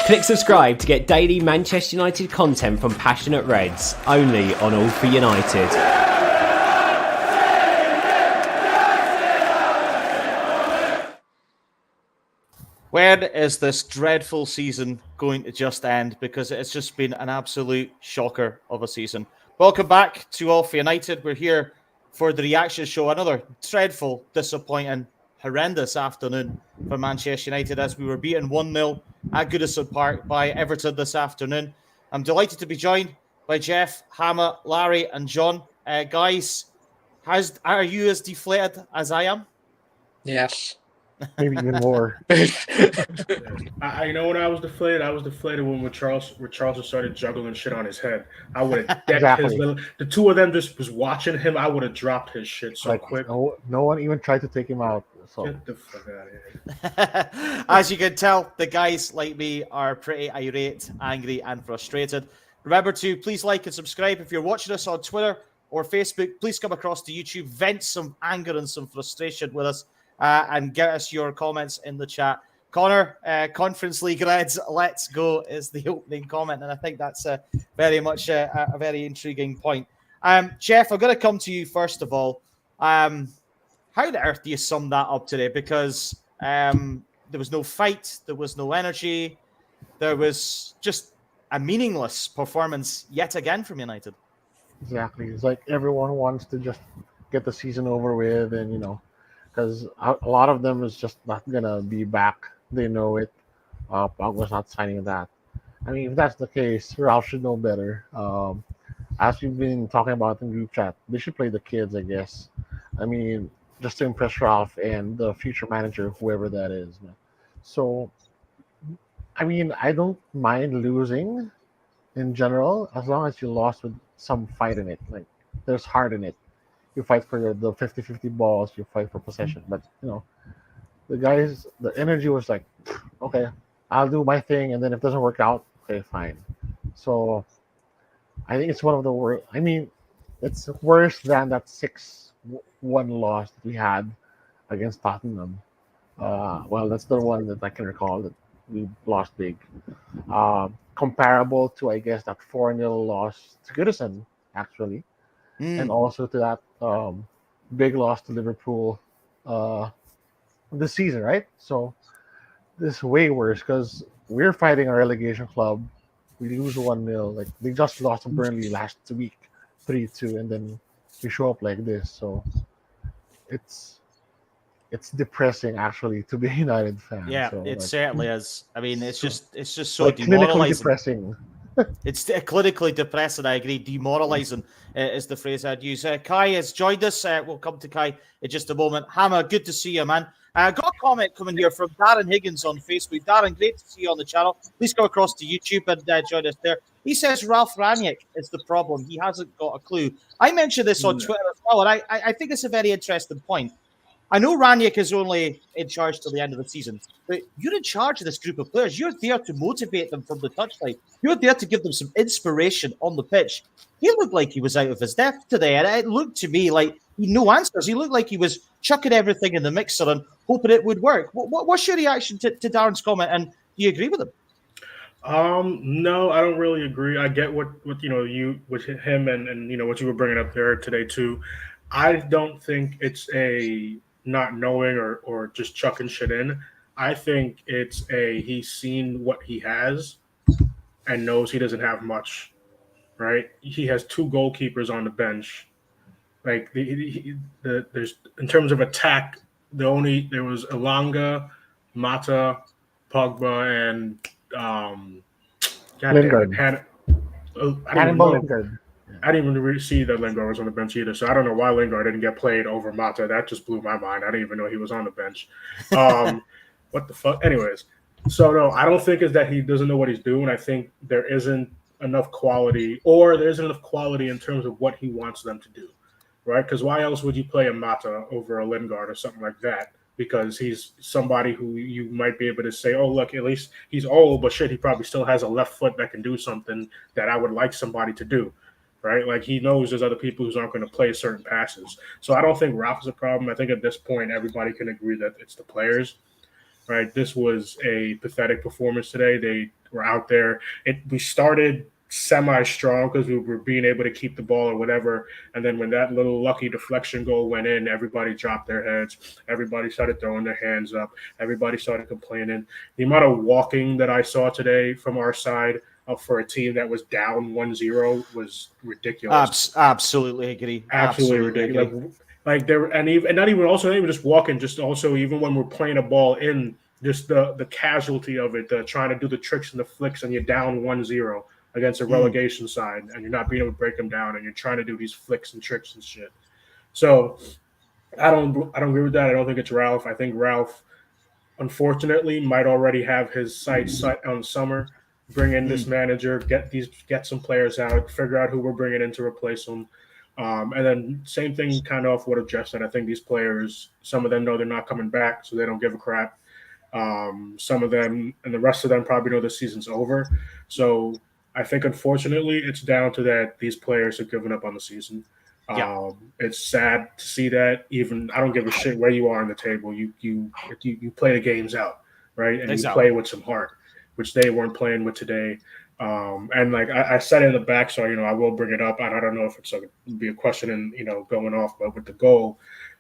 Click subscribe to get daily Manchester United content from Passionate Reds, only on All for United. When is this dreadful season going to just end? Because it's just been an absolute shocker of a season. Welcome back to All for United. We're here for the reaction show. Another dreadful, disappointing, horrendous afternoon for Manchester United as we were beaten 1-0 at Goodison Park by Everton this afternoon. I'm delighted to be joined by Jeff, Hammer, Larry, and John. Guys, are you as deflated as I am? Yes. Maybe even more. I know when I was deflated when Charles started juggling shit on his head. I would have decked his little. The two of them just was watching him. I would have dropped his shit so quick. No one even tried to take him out. So. Get the fuck out of here. As you can tell, the guys like me are pretty irate, angry, and frustrated. Remember to please like and subscribe if you're watching us on Twitter or Facebook. Please come across to YouTube, vent some anger and some frustration with us. And get us your comments in the chat. Connor, Conference League Reds, let's go is the opening comment. And I think that's very much a very intriguing point. Jeff, I'm going to come to you first of all. How the earth do you sum that up today? Because there was no fight, there was no energy, there was just a meaningless performance yet again from United. Exactly. It's like everyone wants to just get the season over with and, because a lot of them is just not going to be back. They know it. Pogba's not signing that. I mean, if that's the case, Ralph should know better. As we've been talking about in group chat, they should play the kids, I guess. I mean, just to impress Ralph and the future manager, whoever that is. So, I mean, I don't mind losing in general, as long as you lost with some fight in it. Like, there's heart in it. You fight for the 50-50 balls, you fight for possession. But, the guys, the energy was like, okay, I'll do my thing, and then if it doesn't work out, okay, fine. So I think it's one of the worst. I mean, it's worse than that 6-1 loss that we had against Tottenham. Well, that's the one that I can recall that we lost big. Comparable to, I guess, that 4-0 loss to Goodison, actually. And also to that big loss to Liverpool this season, right? So this is way worse because we're fighting a relegation club. We lose 1-0. Like they just lost to Burnley last week, 3-2, and then we show up like this. So it's depressing actually to be a United fan. Yeah, so, it certainly is. I mean, it's just so like, demoralizing. Clinically depressing. It's clinically depressing, I agree. Demoralizing is the phrase I'd use. Kai has joined us. We'll come to Kai in just a moment. Hammer, good to see you, man. Got a comment coming here from Darren Higgins on Facebook. Darren, great to see you on the channel. Please go across to YouTube and join us there. He says Ralph Rangnick is the problem. He hasn't got a clue. I mentioned this on Twitter as well, and I think it's a very interesting point. I know Rangnick is only in charge till the end of the season, but you're in charge of this group of players. You're there to motivate them from the touchline. You're there to give them some inspiration on the pitch. He looked like he was out of his depth today, and it looked to me like he had no answers. He looked like he was chucking everything in the mixer and hoping it would work. What's your reaction to Darren's comment, and do you agree with him? No, I don't really agree. I get what you with him and what you were bringing up there today too. I don't think it's a not knowing or just chucking shit in. I think it's he's seen what he has and knows he doesn't have much, right? He has 2 goalkeepers on the bench. Like there's in terms of attack, there was Elanga, Mata, Pogba, and Lingard. Lingard. I didn't even really see that Lingard was on the bench either, so I don't know why Lingard didn't get played over Mata. That just blew my mind. I didn't even know he was on the bench. What the fuck? Anyways, so no, I don't think it's that he doesn't know what he's doing. I think there isn't enough quality, or there isn't enough quality in terms of what he wants them to do, right? Because why else would you play a Mata over a Lingard or something like that? Because he's somebody who you might be able to say, oh, look, at least he's old, but shit, he probably still has a left foot that can do something that I would like somebody to do. right? Like he knows there's other people who aren't going to play certain passes. So I don't think Ralph is a problem. I think at this point everybody can agree that it's the players, right? This was a pathetic performance today. They were out there. We started semi-strong because we were being able to keep the ball or whatever. And then when that little lucky deflection goal went in, everybody dropped their heads. Everybody started throwing their hands up. Everybody started complaining. The amount of walking that I saw today from our side for a team that was down 1-0 was ridiculous. Absolutely agree. Absolutely ridiculous. Agree. Like there, and not even just walking, just also even when we're playing a ball in, just the casualty of it, trying to do the tricks and the flicks, and you're down 1-0 against a relegation side, and you're not being able to break them down, and you're trying to do these flicks and tricks and shit. So I don't agree with that. I don't think it's Ralph. I think Ralph, unfortunately, might already have his sights set on summer. Bring in this manager, get some players out, figure out who we're bringing in to replace them. And then same thing kind of off what Jeff said. I think these players, some of them know they're not coming back, so they don't give a crap. Some of them and the rest of them probably know the season's over. So I think, unfortunately, it's down to that these players have given up on the season. Yeah. It's sad to see that. Even I don't give a shit where you are on the table. You play the games out, right? And exactly. You play with some heart, which they weren't playing with today. And like I said in the back, so I will bring it up. And I don't know if it's be a question and going off, but with the goal,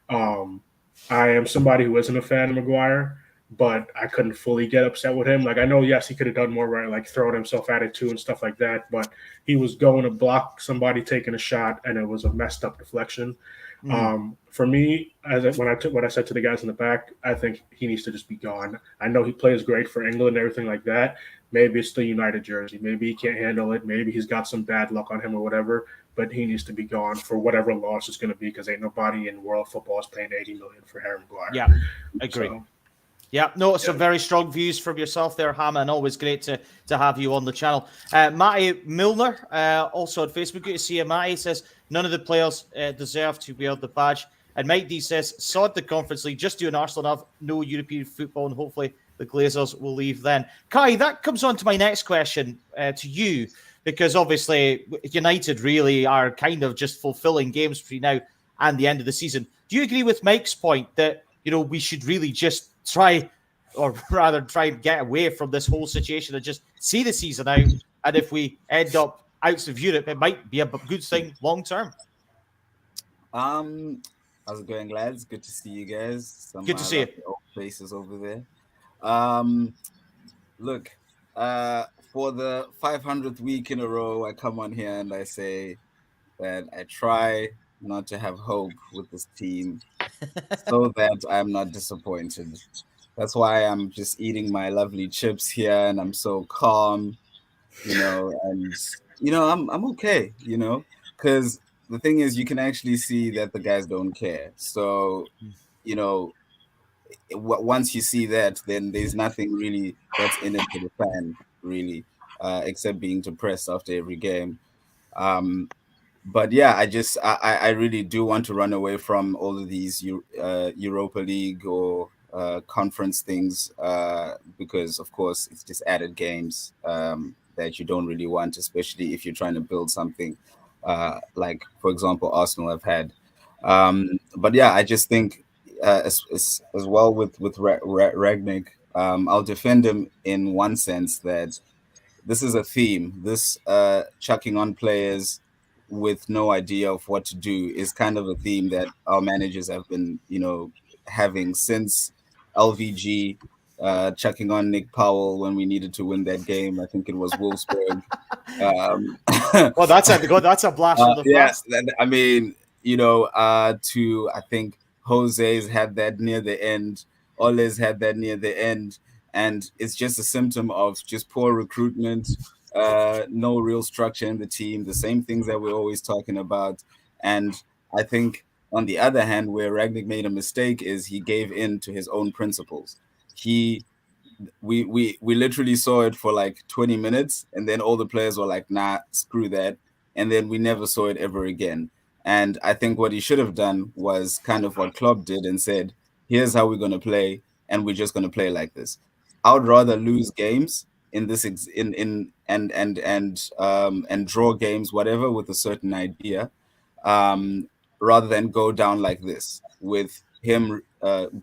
I am somebody who isn't a fan of Maguire, but I couldn't fully get upset with him. Like I know, yes, he could have done more, right? Like throwing himself at it too and stuff like that. But he was going to block somebody taking a shot, and it was a messed up deflection. For me, when I said to the guys in the back, I think he needs to just be gone. I know he plays great for England and everything like that. Maybe it's the United jersey. Maybe he can't handle it. Maybe he's got some bad luck on him or whatever. But he needs to be gone for whatever loss it's going to be, because ain't nobody in world football is paying $80 million for Harry Maguire. Yeah, agree. Some very strong views from yourself there, Hammer, and always great to have you on the channel. Matty Milner, also on Facebook, good to see you. Matty says none of the players deserve to wear the badge. And Mike D says, sod the Conference League, just do an Arsenal have no European football, and hopefully the Glazers will leave then. Kai, that comes on to my next question to you, because obviously United really are kind of just fulfilling games between now and the end of the season. Do you agree with Mike's point that, we should really just try and get away from this whole situation and just see the season out? And if we end up out of Europe, it might be a good thing long term. How's it going, lads? Good to see you guys. Good to see you. Old faces over there. Look, for the 500th week in a row, I come on here and I say that I try not to have hope with this team so that I'm not disappointed. That's why I'm just eating my lovely chips here and I'm so calm, and I'm okay, because the thing is, you can actually see that the guys don't care. So, once you see that, then there's nothing really that's in it for the fan, really, except being depressed after every game. But yeah, I really do want to run away from all of these Europa League or conference things, because of course it's just added games that you don't really want, especially if you're trying to build something like, for example, Arsenal have had. But yeah, I just think as well with Ragnick, I'll defend him in one sense that this is a theme. This chucking on players with no idea of what to do is kind of a theme that our managers have been, having since LVG, chucking on Nick Powell when we needed to win that game. I think it was Wolfsburg. Well, that's a blast from the past. I mean, I think Jose's had that near the end. Ole's had that near the end. And it's just a symptom of just poor recruitment, no real structure in the team, the same things that we're always talking about. And I think, on the other hand, where Ragnick made a mistake is he gave in to his own principles. We literally saw it for like 20 minutes, and then all the players were like, nah, screw that. And then we never saw it ever again. And I think what he should have done was kind of what Klopp did and said, here's how we're going to play, and we're just going to play like this. I would rather lose games in this in and draw games, whatever, with a certain idea, rather than go down like this with him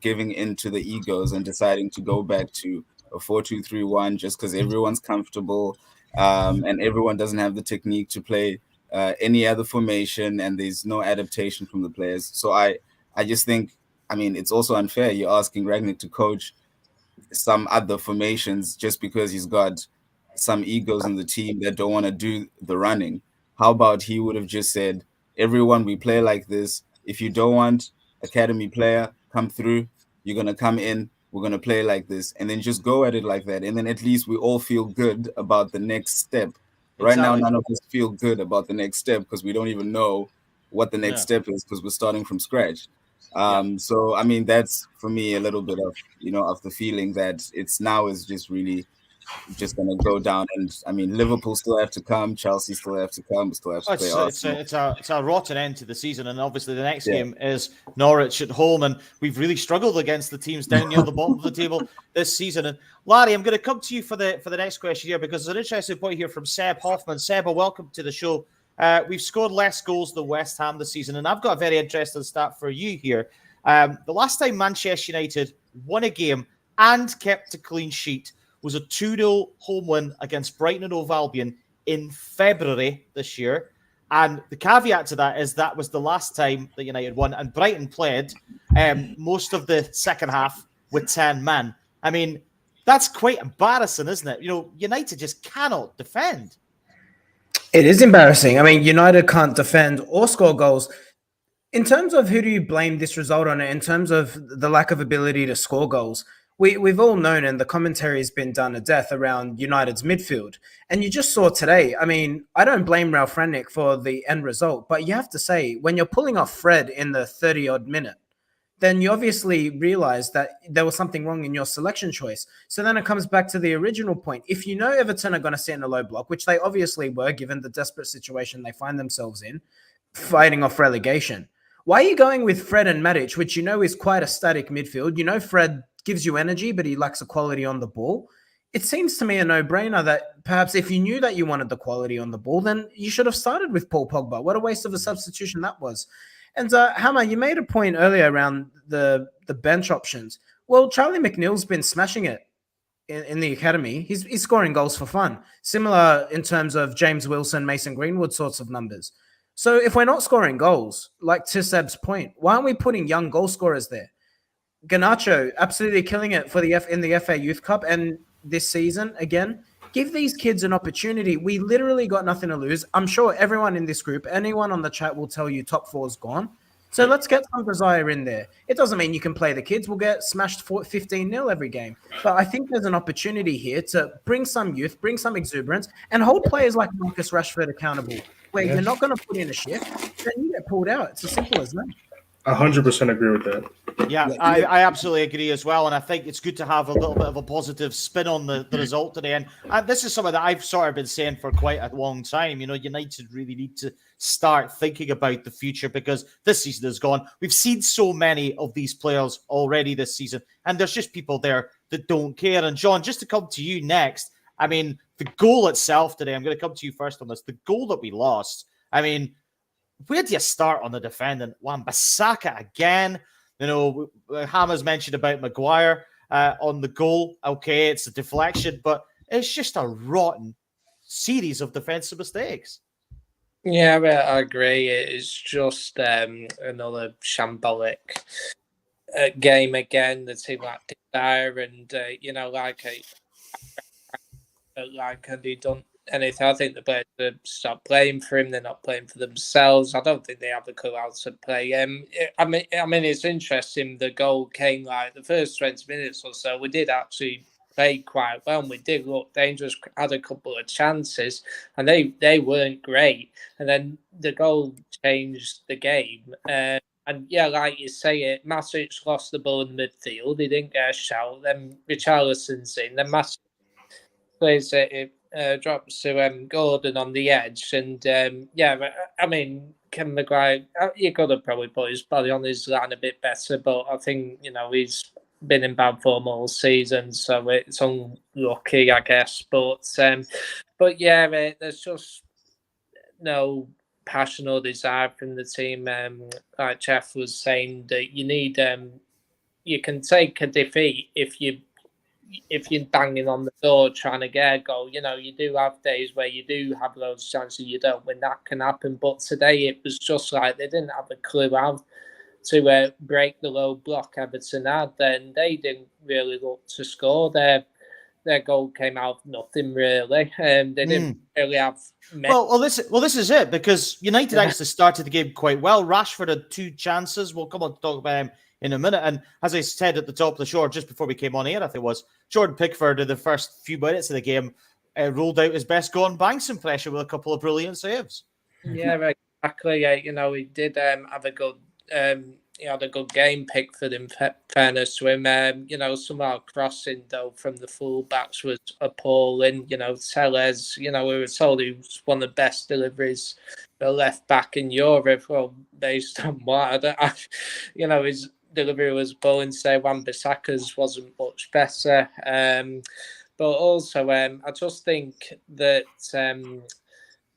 giving in to the egos and deciding to go back to a 4-2-3-1 just because everyone's comfortable, and everyone doesn't have the technique to play any other formation, and there's no adaptation from the players. So I just think, I mean, it's also unfair. You're asking Ragnick to coach some other formations just because he's got some egos in the team that don't want to do the running. How about he would have just said, everyone, we play like this. If you don't want academy player, come through. You're going to come in. We're going to play like this. And then just go at it like that. And then at least we all feel good about the next step. Right now, none of us feel good about the next step because we don't even know what the next step is because we're starting from scratch. So I mean, that's for me a little bit of, you know, of the feeling that it's now is just really just going to go down. And I mean, Liverpool still have to come, Chelsea still have to come, we still have to play Arsenal. It's a rotten end to the season, and obviously the next game is Norwich at home, and we've really struggled against the teams down near the bottom of the table this season. And Larry, I'm going to come to you for the next question here, because there's an interesting point here from Seb Hoffman. Seb, welcome to the show. We've scored less goals than West Ham this season, and I've got a very interesting stat for you here. The last time Manchester United won a game and kept a clean sheet was a 2-0 home win against Brighton and Hove Albion in February this year. And the caveat to that is that was the last time that United won, and Brighton played most of the second half with 10 men. I mean, that's quite embarrassing, isn't it? You know, United just cannot defend. It is embarrassing. I mean, United can't defend or score goals. In terms of who do you blame this result on, in terms of the lack of ability to score goals, we've all known, and the commentary has been done to death around United's midfield. And you just saw today, I mean, I don't blame Ralph Rangnick for the end result, but you have to say, when you're pulling off Fred in the 30-odd minute, then you obviously realize that there was something wrong in your selection choice. So then it comes back to the original point. If you know Everton are going to sit in a low block, which they obviously were, given the desperate situation they find themselves in, fighting off relegation, why are you going with Fred and Matic, which you know is quite a static midfield? You know Fred gives you energy, but he lacks a quality on the ball. It seems to me a no-brainer that perhaps if you knew that you wanted the quality on the ball, then you should have started with Paul Pogba. What a waste of a substitution that was. And Hammer, you made a point earlier around the bench options. Well, Charlie McNeil's been smashing it in the academy. He's scoring goals for fun. Similar in terms of James Wilson, Mason Greenwood sorts of numbers. So if we're not scoring goals, like to Seb's point, why aren't we putting young goal scorers there? Garnacho absolutely killing it for in the FA Youth Cup, and this season again. Give these kids an opportunity. We literally got nothing to lose. I'm sure everyone in this group, anyone on the chat will tell you top four's gone. So let's get some desire in there. It doesn't mean you can play the kids. We'll get smashed 15-0 every game. But I think there's an opportunity here to bring some youth, bring some exuberance, and hold players like Marcus Rashford accountable. Where you're not going to put in a shift, then you get pulled out. It's as simple as that. 100% agree with that. Yeah, I absolutely agree as well. And I think it's good to have a little bit of a positive spin on the result today. And this is something that I've sort of been saying for quite a long time. You know, United really need to start thinking about the future, because this season is gone. We've seen so many of these players already this season, and there's just people there that don't care. And John, just to come to you next, I mean, the goal itself today, I'm going to come to you first on this. The goal that we lost, I mean, where do you start on the defending? Wan-Bissaka again. You know, Hammer's mentioned about Maguire on the goal. Okay, it's a deflection, but it's just a rotten series of defensive mistakes. Yeah, I agree. It's just another shambolic game again. The team lacked desire, and like Andy done anything. I think the players have stopped playing for him. They're not playing for themselves. I don't think they have the clue how to play. I mean, it's interesting. The goal came like the first 20 minutes or so. We did actually play quite well. And we did look dangerous. Had a couple of chances, and they weren't great. And then the goal changed the game. And yeah, like you say, Matic lost the ball in the midfield. He didn't get a shout. Then Richarlison's in. Then Matic plays it. Drops to Gordon on the edge, and I mean, Ken Maguire, you could have probably put his body on his line a bit better, but I think he's been in bad form all season, so it's unlucky, I guess. But but yeah, there's just no passion or desire from the team. Like Jeff was saying, that you need you can take a defeat if you're banging on the door trying to get a goal. You know, you do have days where you do have those chances you don't win. That can happen. But today it was just like they didn't have a clue how to break the low block Everton had. Then they didn't really look to score. Their goal came out of nothing really. They didn't really have. Well, this is it, because United actually started the game quite well. Rashford had 2 chances. We'll come on to talk about him in a minute. And as I said at the top of the show, just before we came on air, I think it was, Jordan Pickford in the first few minutes of the game rolled out his best Gordon Banks impression with a couple of brilliant saves. Yeah, exactly. You know, he did have a good. He had a good game. Pickford, in fairness to him. You know, some of our crossing though from the fullbacks was appalling. You know, Tellez. You know, we were told he was one of the best deliveries the left back in Europe. Well, based on what you know, his delivery was appalling. Say Wan-Bissaka's wasn't much better. But also, I just think that.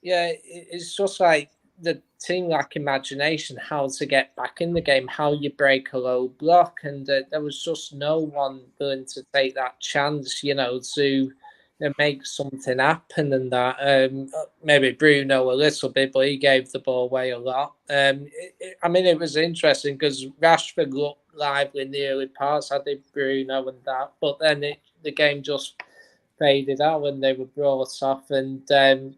Yeah, it's just like the team lack imagination, how to get back in the game, how you break a low block, and there was just no one willing to take that chance, you know, to make something happen. And that maybe Bruno a little bit, but he gave the ball away a lot. I mean, it was interesting because Rashford looked lively in the early parts. I did Bruno and that, but then the game just faded out when they were brought off, and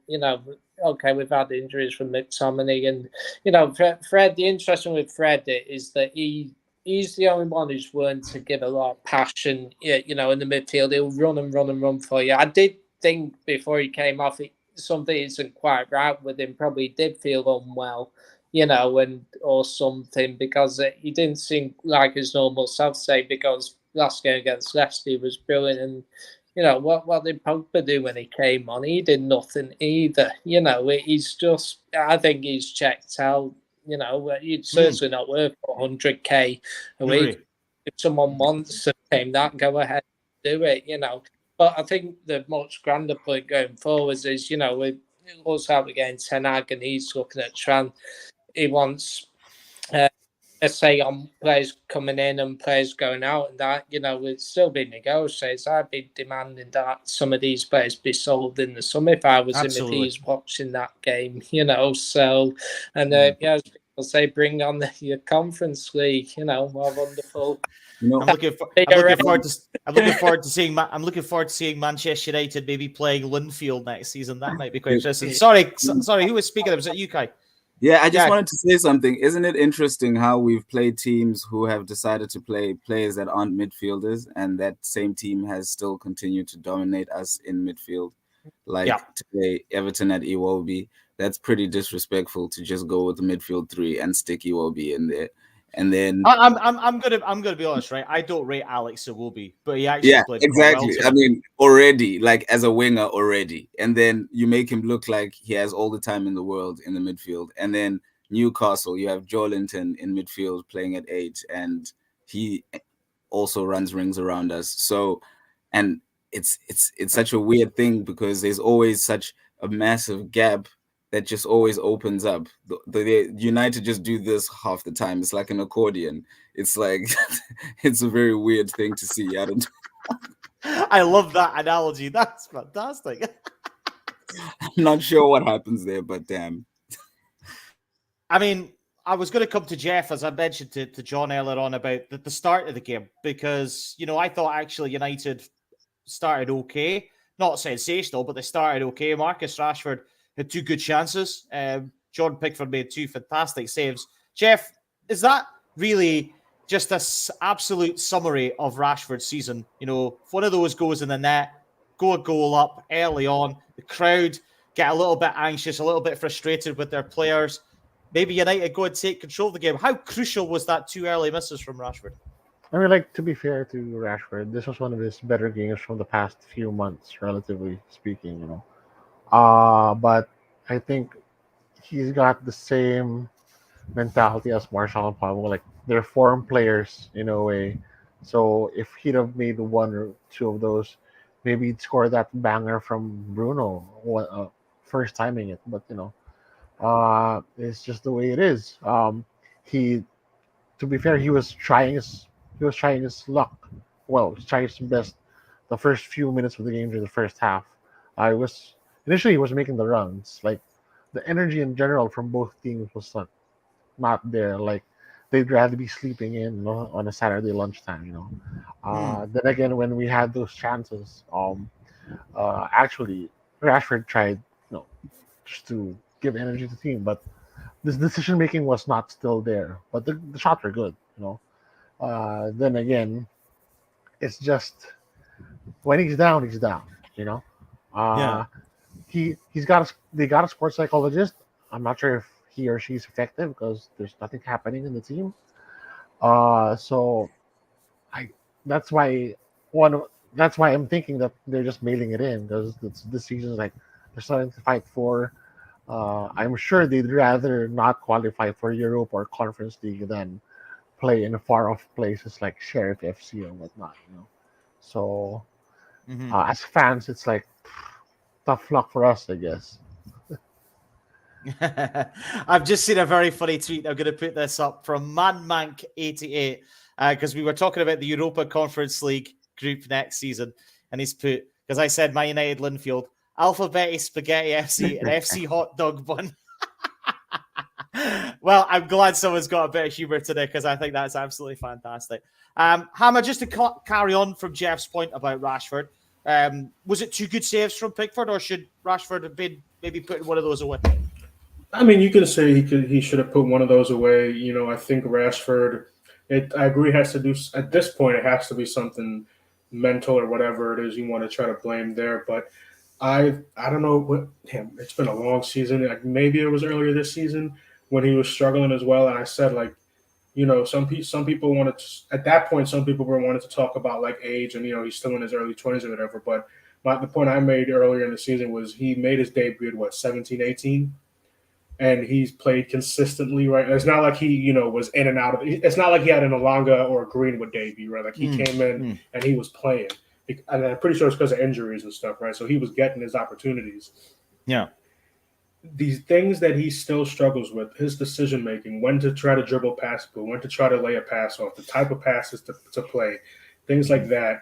you know, okay, we've had injuries from McTominay, and you know, Fred. The interesting with Fred is that he's the only one who's willing to give a lot of passion. You know, in the midfield, he'll run and run and run for you. I did think before he came off, something isn't quite right with him. Probably did feel unwell, you know, and or something, because he didn't seem like his normal self. Say because last game against Leicester he was brilliant, and you know, what did Pogba do when he came on? He did nothing either. You know, he's just, I think he's checked out. You know, he's certainly not worth 100k a week. If someone wants to pay him that, go ahead and do it, you know. But I think the much grander point going forwards is, you know, we also have again Ten Hag, and he's looking at he wants let's say on players coming in and players going out, and that, you know, would still be negotiated. I'd be demanding that some of these players be sold in the summer if I was him, if he's watching that game, you know. So, and yeah, as people say, bring on your Conference League, you know, more wonderful. You know, I'm looking forward to seeing Manchester United maybe playing Linfield next season. That might be quite interesting. Sorry, who was speaking? Was it you, Kai? Yeah, I just wanted to say something. Isn't it interesting how we've played teams who have decided to play players that aren't midfielders, and that same team has still continued to dominate us in midfield? Like today, Everton at Iwobi. That's pretty disrespectful to just go with the midfield 3 and stick Iwobi in there. And then I'm gonna be honest, right? I don't rate Alex Iwobi, but he actually played exactly. Well, I mean, already, like as a winger already, and then you make him look like he has all the time in the world in the midfield. And then Newcastle, you have Joelinton in midfield playing at 8, and he also runs rings around us. So, and it's such a weird thing because there's always such a massive gap that just always opens up. The United just do this half the time. It's like an accordion. It's like it's a very weird thing to see. I love that analogy. That's fantastic. I'm not sure what happens there, but damn. I mean, I was going to come to Jeff, as I mentioned to John earlier on, about the start of the game, because, you know, I thought actually United started okay. Not sensational, but they started okay. Marcus Rashford had 2 good chances. Jordan Pickford made 2 fantastic saves. Jeff, is that really just an absolute summary of Rashford's season? You know, if one of those goes in the net, go a goal up early on, the crowd get a little bit anxious, a little bit frustrated with their players. Maybe United go and take control of the game. How crucial was that 2 early misses from Rashford? I mean, like, to be fair to Rashford, this was one of his better games from the past few months, relatively speaking, you know. But I think he's got the same mentality as Marshall and Pablo. Like, they're form players in a way. So if he'd have made 1 or 2 of those maybe he'd score that banger from Bruno, first timing it. But it's just the way it is. He, to be fair, he was trying his luck. Well, he tried his best the first few minutes of the game during the first half. I was initially he was making the runs. Like the energy in general from both teams was not there. Like they'd rather be sleeping in, on a Saturday lunchtime. Then again, when we had those chances, actually Rashford tried, just to give energy to the team, but this decision making was not still there. But the shots were good. Then again, it's just when he's down, he's down. You know, Yeah. uh, they got a sports psychologist. I'm not sure if he or she's effective because there's nothing happening in the team. So I that's why one that's why I'm thinking that they're just mailing it in because this season is like they're starting to fight for. I'm sure they'd rather not qualify for Europe or Conference League than play in far off places like Sheriff FC or whatnot. So as fans, it's like tough luck for us, I guess. I've just seen a very funny tweet. I'm going to put this up from ManMank88 because we were talking about the Europa Conference League group next season, and he's put, because I said Man United Linfield, Alphabeti Spaghetti FC and FC Hot Dog Bun. Well, I'm glad someone's got a bit of humor today because I think that's absolutely fantastic. Hammer, just to carry on from Jeff's point about Rashford, was it 2 good saves from Pickford, or should Rashford have been maybe putting one of those away? I mean, you can say he should have put one of those away. I think Rashford. I agree. Has to do at this point. It has to be something mental or whatever it is you want to try to blame there. But I don't know what. Damn, it's been a long season. Like maybe it was earlier this season when he was struggling as well. And I said some people wanted to, at that point. Some people were wanted to talk about like age and he's still in his early 20s or whatever. But the point I made earlier in the season was he made his debut at 17, 18. And he's played consistently, right? It's not like he, was in and out of it. It's not like he had an Alanga or a Greenwood debut, right? Like he came in and he was playing. And I'm pretty sure it's because of injuries and stuff, right? So he was getting his opportunities. Yeah. These things that he still struggles with, his decision making, when to try to dribble past people, when to try to lay a pass off, the type of passes to play, things like that.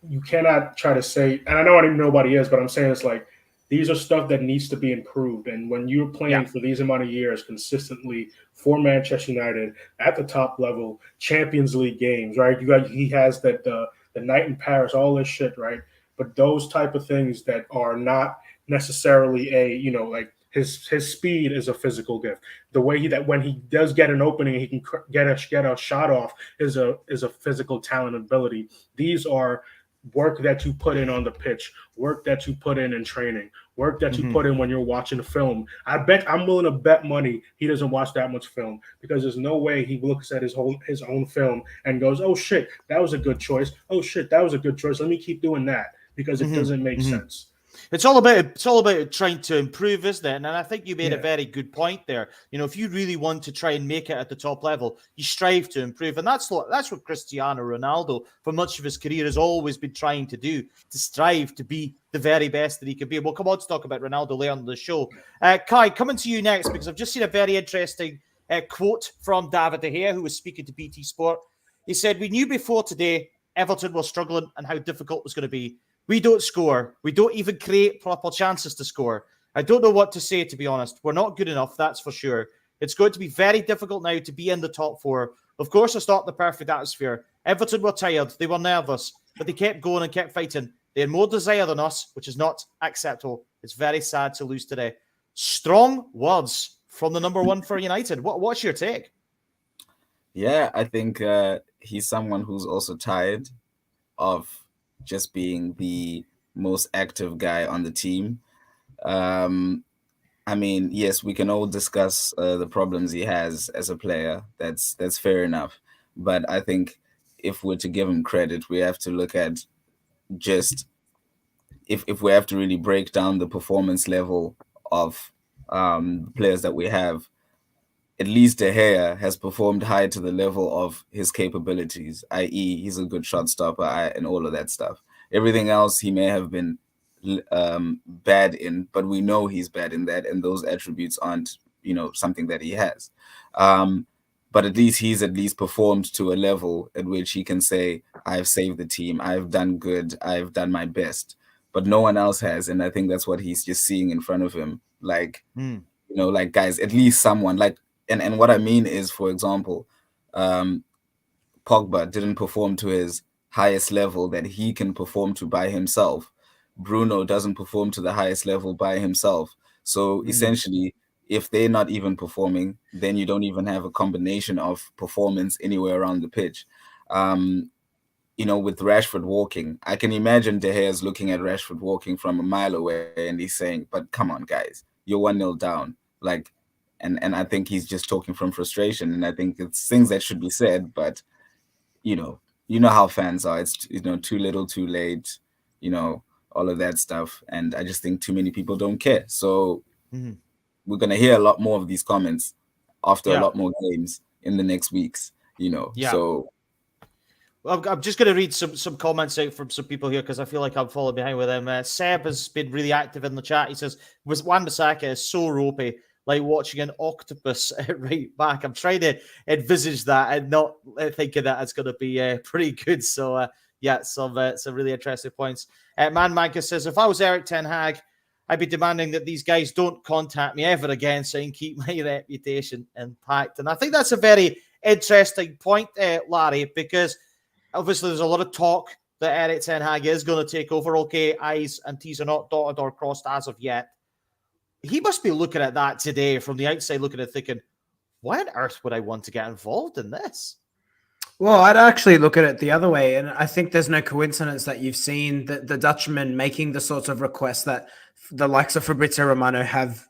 You cannot try to say, and I know nobody is, but I'm saying it's like, these are stuff that needs to be improved. And when you're playing for these amount of years consistently for Manchester United at the top level, Champions League games, right? He has that the night in Paris, all this shit, right? But those type of things that are not necessarily like his speed is a physical gift. The way that when he does get an opening, he can get a shot off is a physical talent ability. These are work that you put in on the pitch, work that you put in training, work that you put in when you're watching the film. I'm willing to bet money he doesn't watch that much film because there's no way he looks at his own film and goes, "Oh shit, that was a good choice. Oh shit, that was a good choice. Let me keep doing that," because it doesn't make sense. It's all about trying to improve, isn't it? And I think you made a very good point there. If you really want to try and make it at the top level, you strive to improve, and that's what Cristiano Ronaldo, for much of his career, has always been trying to do, to strive to be the very best that he could be. We'll come on to talk about Ronaldo later on the show. Kai, coming to you next, because I've just seen a very interesting quote from David De Gea, who was speaking to BT Sport. He said, "We knew before today Everton were struggling and how difficult it was going to be. We don't score. We don't even create proper chances to score. I don't know what to say, to be honest. We're not good enough, that's for sure. It's going to be very difficult now to be in the top 4. Of course, it's not the perfect atmosphere. Everton were tired. They were nervous, but they kept going and kept fighting. They had more desire than us, which is not acceptable. It's very sad to lose today." Strong words from the number 1 for United. What's your take? Yeah, I think he's someone who's also tired of just being the most active guy on the team. I mean, yes, we can all discuss the problems he has as a player. That's fair enough. But I think if we're to give him credit, we have to look at just if we have to really break down the performance level of players that we have. At least De Gea has performed high to the level of his capabilities, i.e., he's a good shot stopper and all of that stuff. Everything else he may have been bad in, but we know he's bad in that, and those attributes aren't, something that he has. But at least he's performed to a level at which he can say, I've saved the team, I've done good, I've done my best. But no one else has, and I think that's what he's just seeing in front of him. Like, like, guys, at least someone, like, and what I mean is, for example, Pogba didn't perform to his highest level that he can perform to by himself. Bruno doesn't perform to the highest level by himself. So essentially, if they're not even performing, then you don't even have a combination of performance anywhere around the pitch. With Rashford walking, I can imagine De Gea's looking at Rashford walking from a mile away and he's saying, but come on, guys, you're 1-0 down. Like, and I think he's just talking from frustration. And I think it's things that should be said, but you know how fans are. It's, too little, too late, all of that stuff. And I just think too many people don't care. So we're going to hear a lot more of these comments after a lot more games in the next weeks, So well, I'm just going to read some comments out from some people here because I feel like I'm falling behind with them. Seb has been really active in the chat. He says, Wan-Bissaka is so ropey, like watching an octopus right back. I'm trying to envisage that and not thinking that it's going to be pretty good. So, some really interesting points. Man Manka says, if I was Eric Ten Hag, I'd be demanding that these guys don't contact me ever again so I can keep my reputation intact. And I think that's a very interesting point, Larry, because obviously there's a lot of talk that Eric Ten Hag is going to take over. Okay, I's and T's are not dotted or crossed as of yet. He must be looking at that today from the outside, looking at thinking, why on earth would I want to get involved in this? Well, I'd actually look at it the other way. And I think there's no coincidence that you've seen the Dutchman making the sorts of requests that the likes of Fabrizio Romano have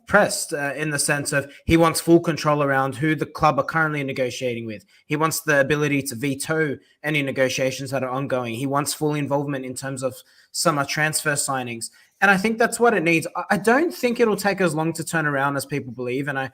pressed in the sense of he wants full control around who the club are currently negotiating with. He wants the ability to veto any negotiations that are ongoing. He wants full involvement in terms of summer transfer signings. And I think that's what it needs. I don't think it'll take as long to turn around as people believe. And I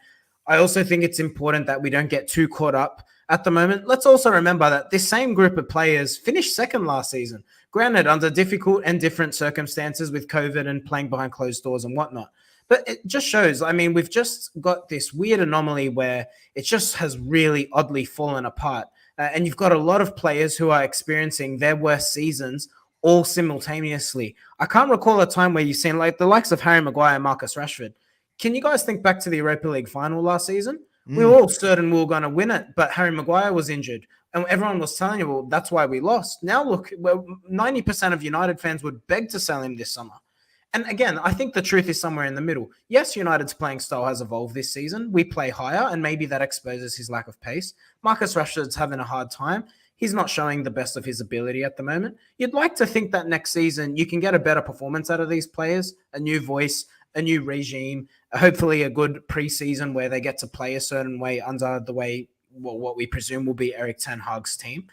also think it's important that we don't get too caught up at the moment. Let's also remember that this same group of players finished second last season, granted under difficult and different circumstances with COVID and playing behind closed doors and whatnot. But it just shows, I mean, we've just got this weird anomaly where it just has really oddly fallen apart. And you've got a lot of players who are experiencing their worst seasons all simultaneously. I can't recall a time where you've seen like the likes of Harry Maguire and Marcus Rashford. Can you guys think back to the Europa League final last season? We were all certain we were going to win it, but Harry Maguire was injured. And everyone was telling you, well, that's why we lost. Now look, 90% of United fans would beg to sell him this summer. And again, I think the truth is somewhere in the middle. Yes, United's playing style has evolved this season. We play higher, and maybe that exposes his lack of pace. Marcus Rashford's having a hard time. He's not showing the best of his ability at the moment. You'd like to think that next season you can get a better performance out of these players, a new voice, a new regime, hopefully a good preseason where they get to play a certain way under the way what we presume will be Eric Ten Hag's team.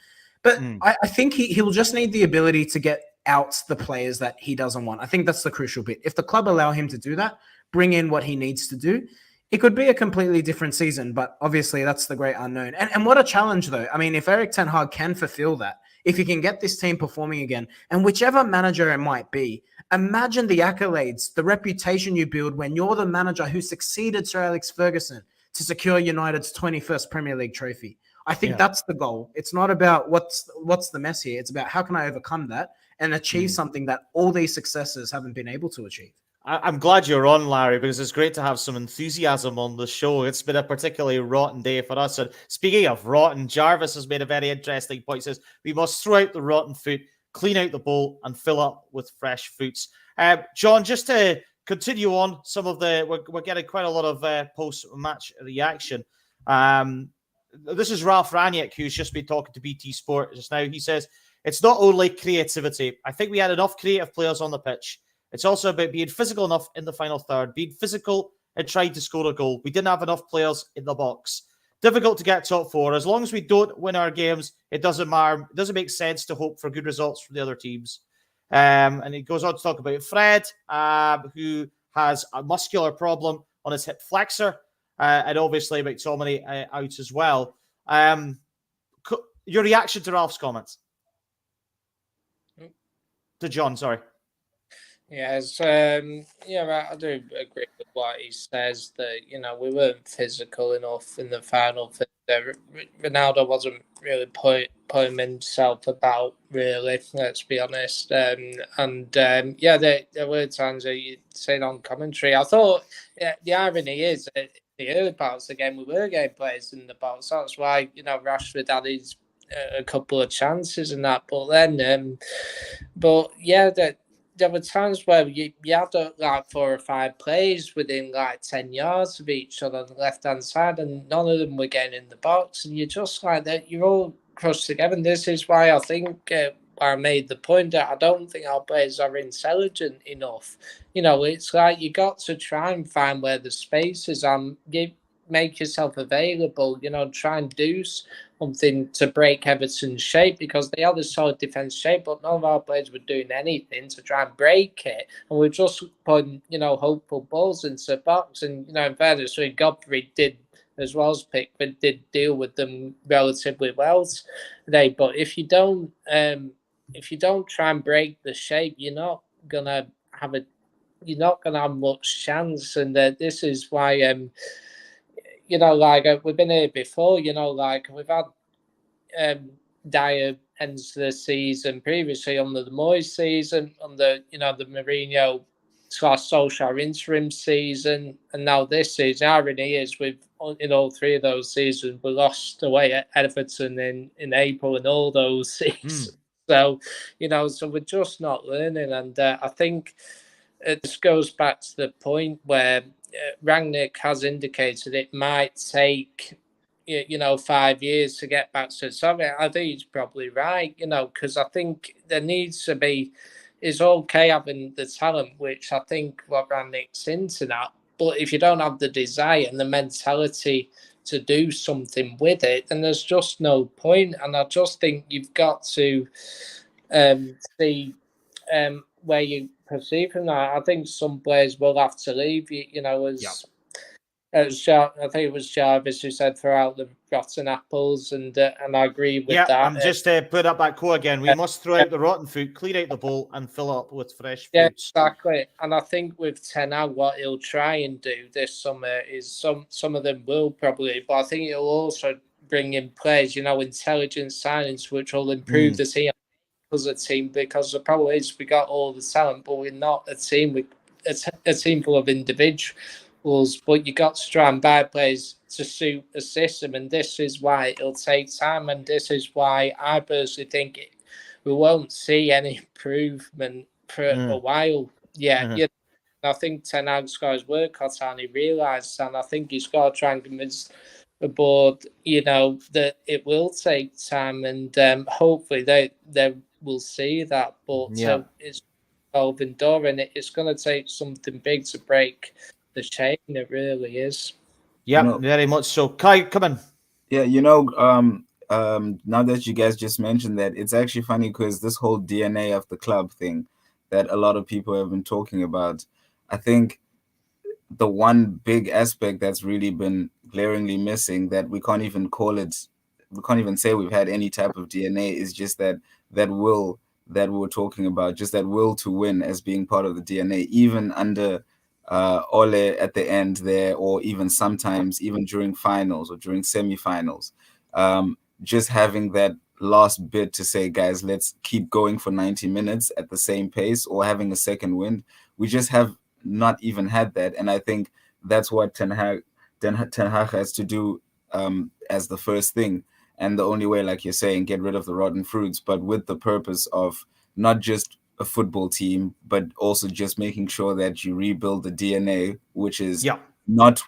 But I think he'll just need the ability to get out the players that he doesn't want. I think that's the crucial bit. If the club allow him to do that, bring in what he needs to do, it could be a completely different season, but obviously that's the great unknown. And what a challenge, though. I mean, if Eric Ten Hag can fulfill that, if he can get this team performing again, and whichever manager it might be, imagine the accolades, the reputation you build when you're the manager who succeeded Sir Alex Ferguson to secure United's 21st Premier League trophy. I think that's the goal. It's not about what's the mess here. It's about how can I overcome that and achieve something that all these successes haven't been able to achieve. I'm glad you're on, Larry, because it's great to have some enthusiasm on the show. It's been a particularly rotten day for us. And speaking of rotten, Jarvis has made a very interesting point. He says, we must throw out the rotten food, clean out the bowl, and fill up with fresh fruits. John, just to continue on some of we're getting quite a lot of post-match reaction. This is Ralph Raniak, who's just been talking to BT Sport just now. He says, it's not only creativity. I think we had enough creative players on the pitch. It's also about being physical enough in the final third, being physical and trying to score a goal. We didn't have enough players in the box. Difficult to get top four. As long as we don't win our games, it doesn't matter. It doesn't make sense to hope for good results from the other teams. And he goes on to talk about Fred, who has a muscular problem on his hip flexor, and obviously McTominay out as well. Your reaction to Ralph's comments? to John. Sorry. Yes, yeah, I do agree with what he says that we weren't physical enough in the final third. Ronaldo wasn't really putting himself about, really. Let's be honest. Yeah, there were times that you said on commentary. I thought the irony is that in the early parts of the game we were getting players in the box. That's why Rashford had his a couple of chances and that, but then, but yeah, that. There were times where you had like 4 or 5 plays within like 10 yards of each other on the left hand side, and none of them were getting in the box. And you're just like that, you're all crushed together. And this is why I think I made the point that I don't think our players are intelligent enough. It's like you got to try and find where the space is and make yourself available, try and do something to break Everton's shape, because they had a solid defence shape, but none of our players were doing anything to try and break it. And we're just putting, hopeful balls into the box. And, in fairness, Godfrey did, as well as Pickford, did deal with them relatively well today. But if you don't try and break the shape, you're not gonna have much chance. And this is why we've been here before, we've had dire ends to the season previously under the Moyes season, under the Mourinho / Solskjaer interim season, and now this season. Irony is, in all 3 of those seasons, we lost away at Everton in April in all those seasons. So, so we're just not learning, and I think this goes back to the point where Rangnick has indicated it might take 5 years to get back to something. I think he's probably right, because I think there needs to be. It's okay having the talent, which I think what Rangnick's into that. But if you don't have the desire and the mentality to do something with it, then there's just no point. And I just think you've got to see where you proceed from that. I think some players will have to leave. I think it was Jarvis who said throw out the rotten apples, and I agree with that. I'm just put up that quote again. We must throw out the rotten fruit, clear out the bowl, and fill up with fresh fruits. Yeah, exactly. And I think with Ten Hag, what he'll try and do this summer is some of them will probably, but I think he'll also bring in players, intelligent signings, which will improve the team as a team. Because the problem is we got all the talent, but we're not a team with a team full of individuals. But you got to try and buy players to suit a system, and this is why it'll take time, and this is why I personally think we won't see any improvement for a while. I think Ten Hag's got his work cut out, and he realised, and I think he's got to try and convince the board, that it will take time, and hopefully they will see that. But it's revolving door, and it's going to take something big to break the chain. It really is. Yeah, very much so. Kai, come in. Yeah, now that you guys just mentioned that, it's actually funny because this whole DNA of the club thing that a lot of people have been talking about, I think the one big aspect that's really been glaringly missing, that we can't even say we've had any type of DNA, is just that will that we were talking about, just that will to win as being part of the DNA, even under Ole at the end there, or even sometimes even during finals or during semi-finals, just having that last bit to say, guys, let's keep going for 90 minutes at the same pace, or having a second wind. We just have not even had that, and I think that's what Ten Hag has to do as the first thing, and the only way, like you're saying, get rid of the rotten fruits, but with the purpose of not just a football team, but also just making sure that you rebuild the DNA, which is not,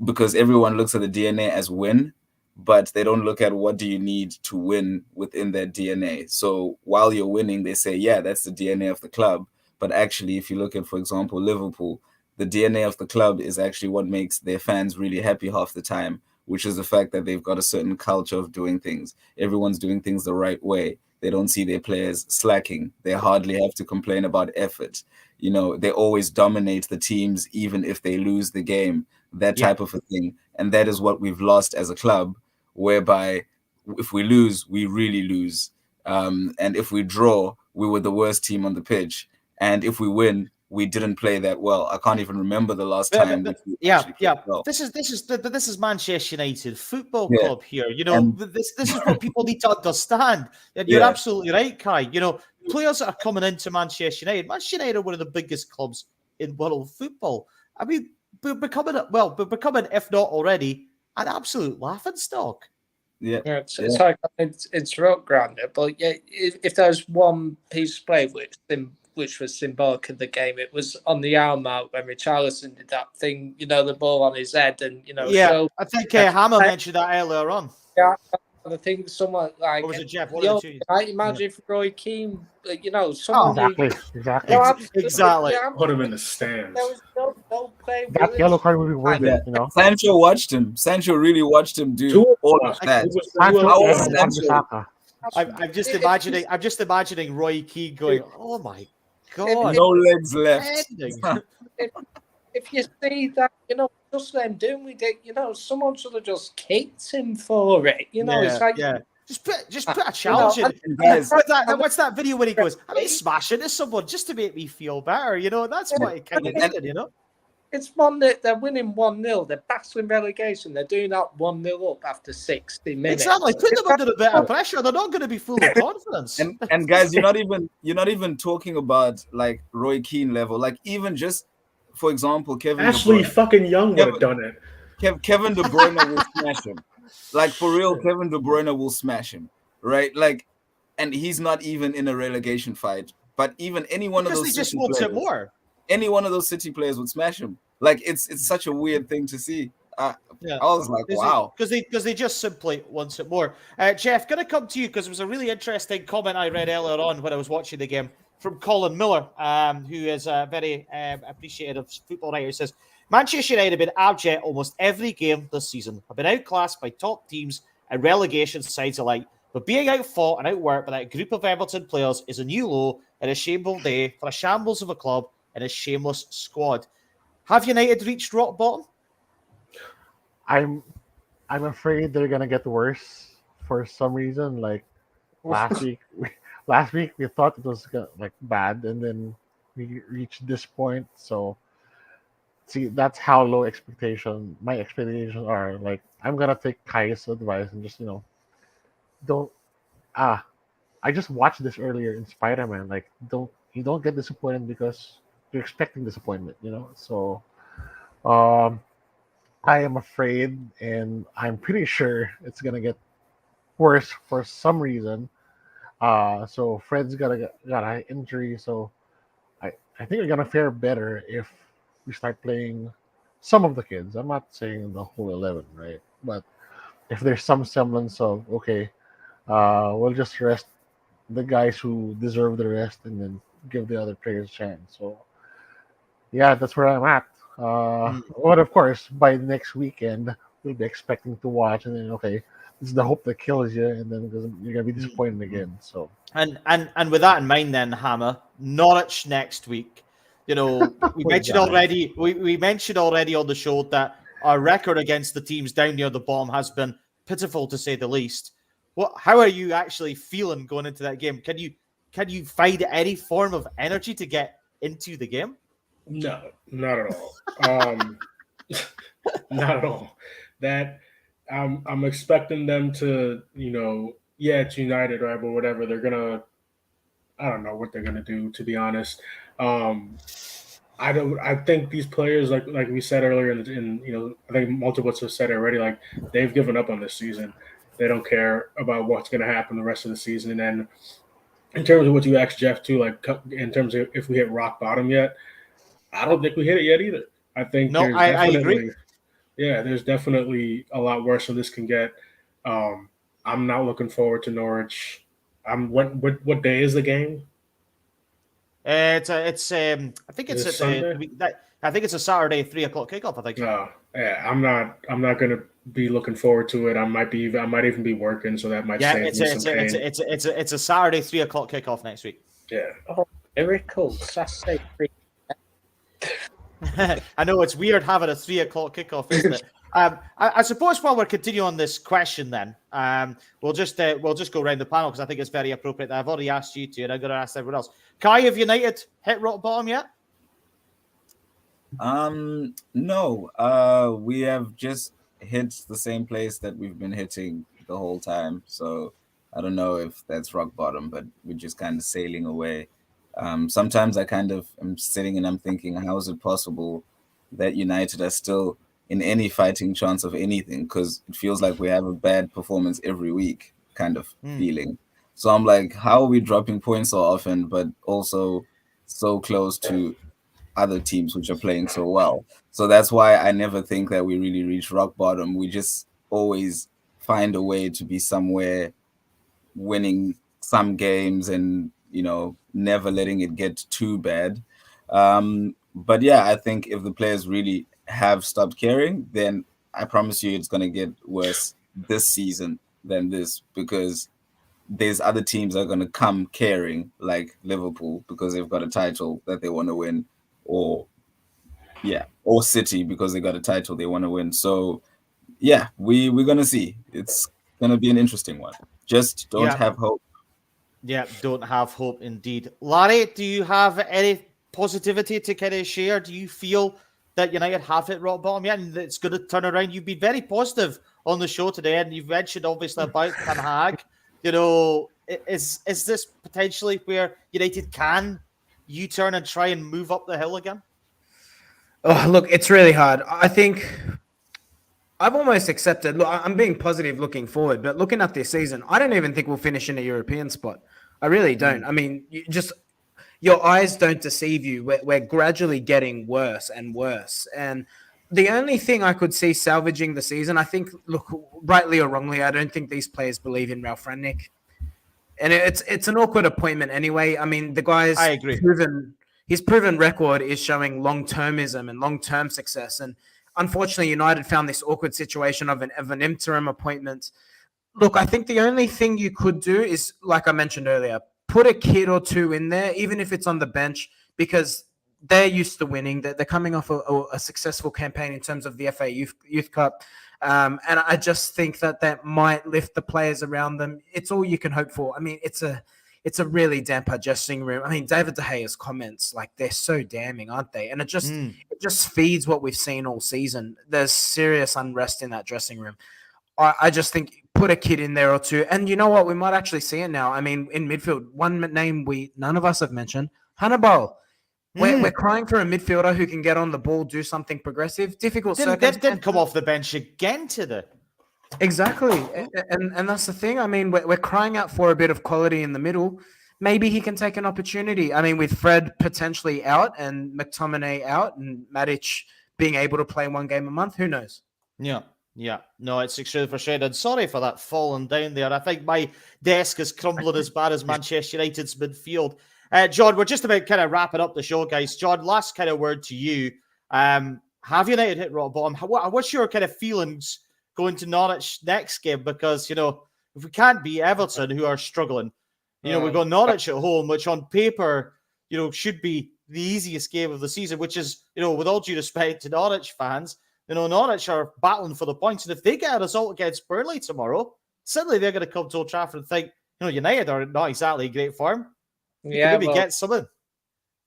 because everyone looks at the DNA as win, but they don't look at what do you need to win within that DNA. So while you're winning, they say, yeah, that's the DNA of the club. But actually, if you look at, for example, Liverpool, the DNA of the club is actually what makes their fans really happy half the time, which is the fact that they've got a certain culture of doing things. Everyone's doing things the right way. They don't see their players slacking. They hardly have to complain about effort. They always dominate the teams, even if they lose the game, that type of a thing. And that is what we've lost as a club, whereby if we lose, we really lose. And if we draw, we were the worst team on the pitch, and if we win, we didn't play that well. I can't even remember the last time. Well. This is Manchester United Football Yeah. Club here. You know, And- this is what people need to understand. And you're absolutely right, Kai. You know, players that are coming into Manchester United are one of the biggest clubs in world football. I mean, we're becoming, if not already, an absolute laughingstock. Yeah, it's rock granted, but yeah, if there's one piece of play which was symbolic of the game, it was on the arm out when Richarlison did that thing, you know, the ball on his head, and you know. Yeah, so, I think Hammer mentioned that earlier on. Yeah, I think someone like. Or was it Jeff? I imagine if Roy Keane, you know, someone exactly. Exactly. Put him in the stands. There was no play. That yellow card would be worth it, you know. Sancho watched him. Sancho really watched him do all of that. I'm just imagining Roy Keane going, "Oh my God, no legs left." If you see that, you know, just them doing with it, you know, someone should have just kicked him for it. You know, it's like just put a challenge in. Guys, what's that video when he goes, "I mean, smash into someone just to make me feel better." You know, that's what it kind of did. You know. It's one that they're winning 1-0. They're battling relegation. They're doing that 1-0 up after 60 minutes. Exactly. Put them under a bit of pressure. They're not going to be full of confidence. And guys, you're not even talking about like Roy Keane level. Like even just, for example, Kevin Ashley fucking Young would have done it. Kevin De Bruyne will smash him. Like for real, Kevin De Bruyne will smash him. Right? Like, and he's not even in a relegation fight. But even any one of those just wants it more. Any one of those City players would smash him. Like it's such a weird thing to see. I was like, wow, because they just simply want it more. Jeff, going to come to you because it was a really interesting comment I read earlier on when I was watching the game from Colin Miller, who is a very appreciative football writer. He says, Manchester United have been abject almost every game this season, have been outclassed by top teams and relegation sides alike. But being outfought and outworked by that group of Everton players is a new low and a shameful day for a shambles of a club and a shameless squad. Have United reached rock bottom? I'm afraid they're gonna get worse for some reason. Like last week we thought it was like bad, and then we reached this point. So see, that's how low my expectations are. Like I'm gonna take Kai's advice and just don't. I just watched this earlier in Spider-Man. Like you don't get disappointed because you're expecting disappointment, So I am afraid, and I'm pretty sure it's gonna get worse for some reason. So Fred's got an injury, so I think we're gonna fare better if we start playing some of the kids. I'm not saying the whole 11, right? But if there's some semblance of we'll just rest the guys who deserve the rest and then give the other players a chance. So yeah, that's where I'm at. But of course, by next weekend, we'll be expecting to watch, and then this is the hope that kills you, and then you're gonna be disappointed again. So and with that in mind, then Hammer, Norwich next week. We mentioned already. We mentioned already on the show that our record against the teams down near the bottom has been pitiful to say the least. How are you actually feeling going into that game? Can you find any form of energy to get into the game? No, not at all. Not at all. That I'm expecting them to, it's United, right? But whatever they're gonna, I don't know what they're gonna do. To be honest, I think these players, like we said earlier, I think multiple have said it already. Like they've given up on this season. They don't care about what's gonna happen the rest of the season. And then in terms of what you asked Jeff too, like in terms of if we hit rock bottom yet. I don't think we hit it yet either. I think I agree. Yeah, there's definitely a lot worse than this can get. I'm not looking forward to Norwich. What day is the game? I think it's a Saturday 3:00 kickoff. I think. Yeah, I'm not gonna be looking forward to it. I might even be working, so that might save me some pain. It's a Saturday 3:00 kickoff next week. Yeah. Oh, miracle! Saturday 3. I know it's weird having a 3:00 kickoff, isn't it? I suppose while we're continuing on this question, then we'll just go around the panel because I think it's very appropriate. I've already asked you to, and I'm going to ask everyone else. Kai, have United hit rock bottom yet? No. We have just hit the same place that we've been hitting the whole time. So I don't know if that's rock bottom, but we're just kind of sailing away. Sometimes I kind of am sitting and I'm thinking, how is it possible that United are still in any fighting chance of anything? Because it feels like we have a bad performance every week, kind of feeling. So I'm like, how are we dropping points so often, but also so close to other teams which are playing so well? So that's why I never think that we really reach rock bottom. We just always find a way to be somewhere winning some games and, never letting it get too bad. But yeah, I think if the players really have stopped caring, then I promise you it's going to get worse this season than this, because there's other teams that are going to come caring, like Liverpool, because they've got a title that they want to win, or City, because they got a title they want to win. So yeah, we're going to see. It's going to be an interesting one. Just don't have hope. Yeah, don't have hope indeed. Larry, do you have any positivity to kind of share? Do you feel that United have hit rock bottom yet and it's going to turn around? You've been very positive on the show today, and you've mentioned obviously about Ten Hag. Is this potentially where United can U-turn and try and move up the hill again? Oh, look, it's really hard. I think I've almost accepted. Look, I'm being positive looking forward, but looking at this season, I don't even think we'll finish in a European spot. I really don't. I mean, your eyes don't deceive you. We're gradually getting worse and worse. And the only thing I could see salvaging the season, I think, look, rightly or wrongly, I don't think these players believe in Ralph Rangnick. And it's an awkward appointment anyway. I mean, the guy's I agree. His proven record is showing long-termism and long-term success. And unfortunately, United found this awkward situation of an interim appointment. Look, I think the only thing you could do is, like I mentioned earlier, put a kid or two in there, even if it's on the bench, because they're used to winning. They're coming off a successful campaign in terms of the FA Youth Cup. And I just think that might lift the players around them. It's all you can hope for. I mean, it's a really damper dressing room. I mean, David De Gea's comments, like, they're so damning, aren't they? And it just feeds what we've seen all season. There's serious unrest in that dressing room. I just think put a kid in there or two. And you know what? We might actually see it now. I mean, in midfield, one name none of us have mentioned, Hannibal. We're crying for a midfielder who can get on the ball, do something progressive. Difficult circumstances. Didn't come off the bench again today. Exactly. And that's the thing. I mean, we're crying out for a bit of quality in the middle. Maybe he can take an opportunity. I mean, with Fred potentially out and McTominay out and Matic being able to play one game a month, who knows? Yeah. No, it's extremely frustrating. Sorry for that falling down there. I think my desk is crumbling as bad as Manchester United's midfield. John, we're just about kind of wrapping up the show, guys. John, last kind of word to you. Have United hit rock bottom? What's your kind of feelings going to Norwich next game? Because, if we can't beat Everton, who are struggling, we've got Norwich at home, which on paper, should be the easiest game of the season, which is, with all due respect to Norwich fans, Norwich are battling for the points. And if they get a result against Burnley tomorrow, suddenly they're going to come to Old Trafford and think, United are not exactly great form. Maybe get something.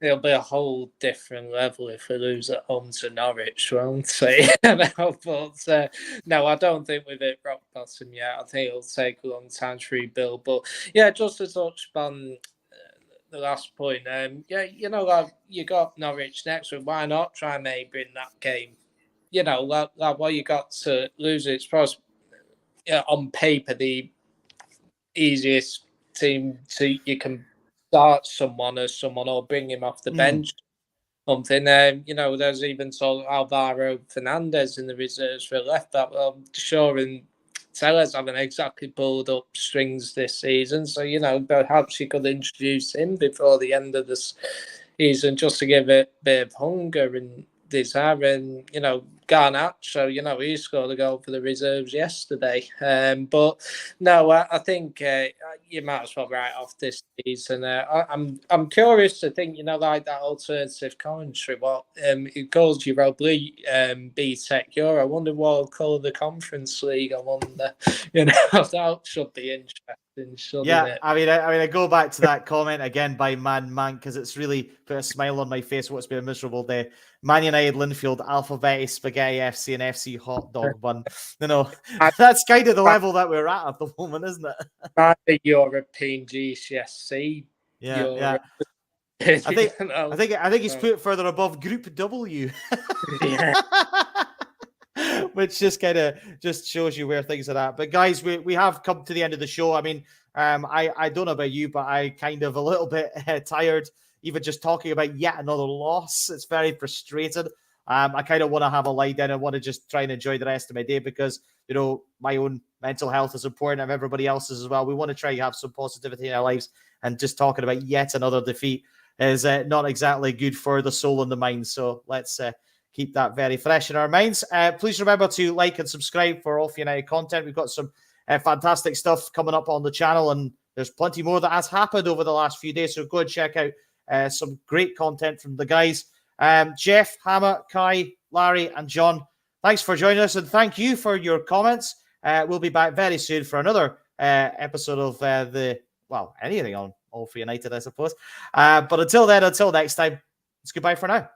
It'll be a whole different level if we lose at home to Norwich, won't it? But no, I don't think we've hit rock bottom yet. I think it'll take a long time to rebuild. But yeah, just to touch on the last point, you got Norwich next week. Why not try and maybe in that game? What you got to lose, it's probably on paper the easiest team you can start someone or bring him off the bench. Something. There's even Alvaro Fernandez in the reserves for left back. Well, Shaw and Tellers haven't exactly pulled up strings this season, so perhaps you could introduce him before the end of the season just to give it a bit of hunger and desire, and Garnacho, he scored a goal for the reserves yesterday. But no, I think you might as well write off this season. I'm curious to think, like that alternative commentary, what it calls Europa League, BTEC Euro. I wonder what will colour the Conference League. I wonder, that should be interesting, shouldn't it? I go back to that comment again by Man because it's really put a smile on my face. What's been a miserable day. Man United, Linfield, Alphabeti, Spaghetti FC, and FC Hot Dog Bun. That's kind of the level that we're at the moment, isn't it? The European GCSE. Yeah. I think he's put further above Group W. Yeah. Which just kind of just shows you where things are at. But guys, we have come to the end of the show. I mean, I don't know about you, but I kind of a little bit tired, even just talking about yet another loss. It's very frustrating. I kind of want to have a lie down. I want to just try and enjoy the rest of my day because, my own mental health is important and everybody else's as well. We want to try and have some positivity in our lives, and just talking about yet another defeat is not exactly good for the soul and the mind. So let's keep that very fresh in our minds. Please remember to like and subscribe for Off United content. We've got some fantastic stuff coming up on the channel, and there's plenty more that has happened over the last few days. So go and check out some great content from the guys. Jeff, Hammer, Kai, Larry, and John, thanks for joining us, and thank you for your comments. We'll be back very soon for another episode of anything on All for United, I suppose. But until then, until next time, it's goodbye for now.